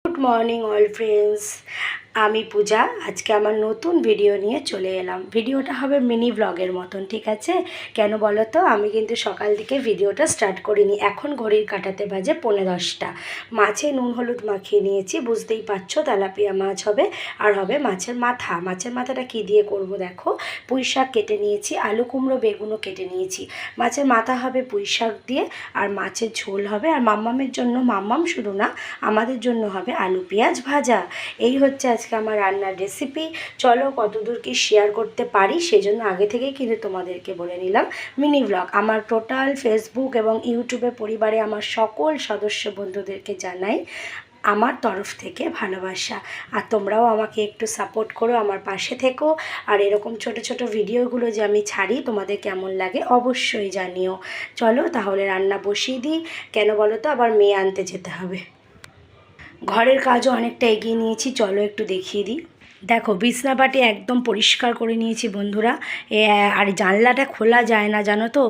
Good morning all friends, আমি পূজা। আজকে আমার নতুন ভিডিও নিয়ে চলে এলাম। ভিডিওটা হবে মিনি ব্লগের মতন, ঠিক আছে? কেন বলো তো, আমি কিন্তু সকাল থেকে ভিডিওটা স্টার্ট করিনি। এখন ঘড়ির কাঁটাতে বাজে 10:45। মাছে নুন হলুদ মাখিয়ে নিয়েছি, বুঝতেই পারছো তেলাপিয়া মাছ হবে। আর হবে মাছের মাথা। মাছের মাথাটা কি দিয়ে করব দেখো। পুঁই শাক কেটে নিয়েছি, আলু কুমড়ো বেগুনও কেটে নিয়েছি। মাছের মাথা হবে পুঁই শাক দিয়ে, আর মাছের ঝোল হবে। আর মাম্মামের জন্য, মাম্মাম শুধু না আমাদের জন্য হবে আলু পেঁয়াজ ভাজা। এই হচ্ছে আজকে আমার রান্নার রেসিপি। চলো কতদূর কি শেয়ার করতে পারি সেজন্য আগে থেকেই কিন্তু তোমাদেরকে বলে নিলাম মিনি ব্লগ। আমার টোটাল ফেসবুক এবং ইউটিউবে পরিবারে আমার সকল সদস্য বন্ধুদেরকে জানাই আমার তরফ থেকে ভালোবাসা। আর তোমরাও আমাকে একটু সাপোর্ট করো, আমার পাশে থেকো। আর এরকম ছোট ছোট ভিডিওগুলো যে আমি ছাড়ি তোমাদের কেমন লাগে অবশ্যই জানিও। চলো তাহলে রান্না বসিয়ে দিই। কেন বলো তো, আবার মেয়ে আনতে যেতে হবে। ঘরের কাজও অনেকটা এগিয়ে নিয়েছি, চলো একটু দেখিয়ে দিই। দেখো বিছনাপাটি একদম পরিষ্কার করে নিয়েছি বন্ধুরা। আর জানলাটা খোলা যায় না জানো তো।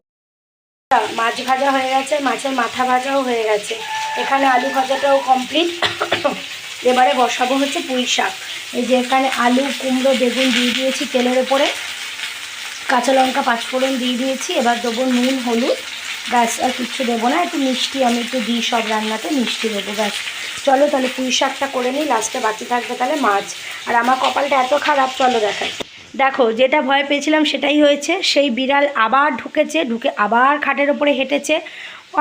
মাছ ভাজা হয়ে গেছে, মাছের মাথা ভাজাও হয়ে গেছে। এখানে আলু ভাজাটাও কমপ্লিট। এবারে বসাবো হচ্ছে পুঁই শাক। এই যে এখানে আলু কুমড়ো বেগুন দিয়ে দিয়েছি তেলের ওপরে, কাঁচা লঙ্কা পাঁচফোড়ন দিয়ে দিয়েছি। এবার দেবো নুন হলুদ, ব্যাস। আর কিচ্ছু দেবো না। একটু মিষ্টি আমি একটু দিই সব রান্নাতে, মিষ্টি দেবো, ব্যাস। চলো তাহলে পুঁই শাকটা করে নিই, লাস্টে বাকি থাকবে তাহলে মাছ। আর আমার কপালটা এত খারাপ, চলো দেখাই। দেখো যেটা ভয় পেয়েছিলাম সেটাই হয়েছে। সেই বিড়াল আবার ঢুকেছে, ঢুকে আবার খাটের ওপরে হেঁটেছে।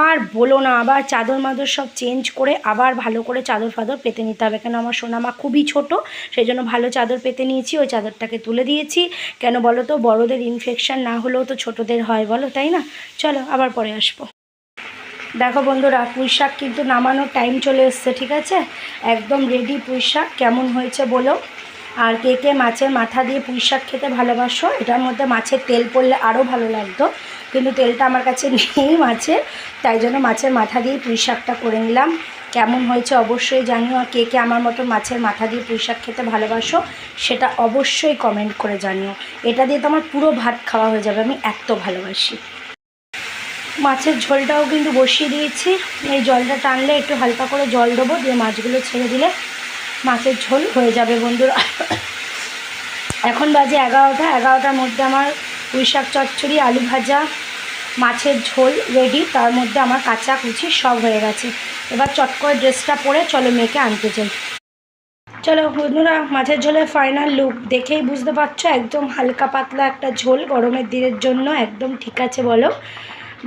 আর বলো না, আবার চাদর মাদর সব চেঞ্জ করে আবার ভালো করে চাদর ফাদর পেতে নিতে হবে। কেন আমার সোনামা খুবই ছোট, সেই জন্য ভালো চাদর পেতে নিয়েছি। ওই চাদরটাকে তুলে দিয়েছি। কেন বলো তো, বড়দের ইনফেকশান না হলেও তো ছোটদের হয়, বলো তাই না? চলো আবার পরে আসবো। দেখো বন্ধুরা, পুঁই শাক কিন্তু নামানোর টাইম চলে এসছে, ঠিক আছে? একদম রেডি পুঁই শাক। কেমন হয়েছে বলো। আর কে কে মাছের মাথা দিয়ে পুঁই শাক খেতে ভালোবাসো? এটার মধ্যে মাছের তেল পড়লে আরও ভালো লাগতো, কিন্তু তেলটা আমার কাছে নেই মাছের, তাই জন্য মাছের মাথা দিয়ে পুঁই শাকটা করে নিলাম। কেমন হয়েছে অবশ্যই জানিও। আর কে কে আমার মতো মাছের মাথা দিয়ে পুঁই শাক খেতে ভালোবাসো সেটা অবশ্যই কমেন্ট করে জানিও। এটা দিয়ে তো আমার পুরো ভাত খাওয়া হয়ে যাবে, আমি এত ভালোবাসি। মাছের ঝোলটাও কিন্তু বসিয়ে দিয়েছি। এই জলটা টানলে একটু হালকা করে জল দেবো, দিয়ে মাছগুলো ছেড়ে দিলে মাছের ঝোল হয়ে যাবে বন্ধুরা। এখন বাজে 11টা। 11টার মধ্যে আমার পুঁই শাক চচ্চড়ি, আলু ভাজা, মাছের ঝোল রেডি। তার মধ্যে আমার কাঁচা কুচি সব হয়ে গেছে। এবার চট করে ড্রেসটা পরে চলো মেয়েকে আনতে যাই। চলো বন্ধুরা, মাছের ঝোলের ফাইনাল লুক দেখেই বুঝতে পারছো, একদম হালকা পাতলা একটা ঝোল গরমের দিনের জন্য একদম ঠিক আছে বলো।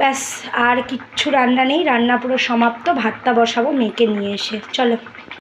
ব্যাস আর কিচ্ছু রান্না নেই, রান্না পুরো সমাপ্ত। ভাতটা বসাবো মেয়েকে নিয়ে এসে, চলো।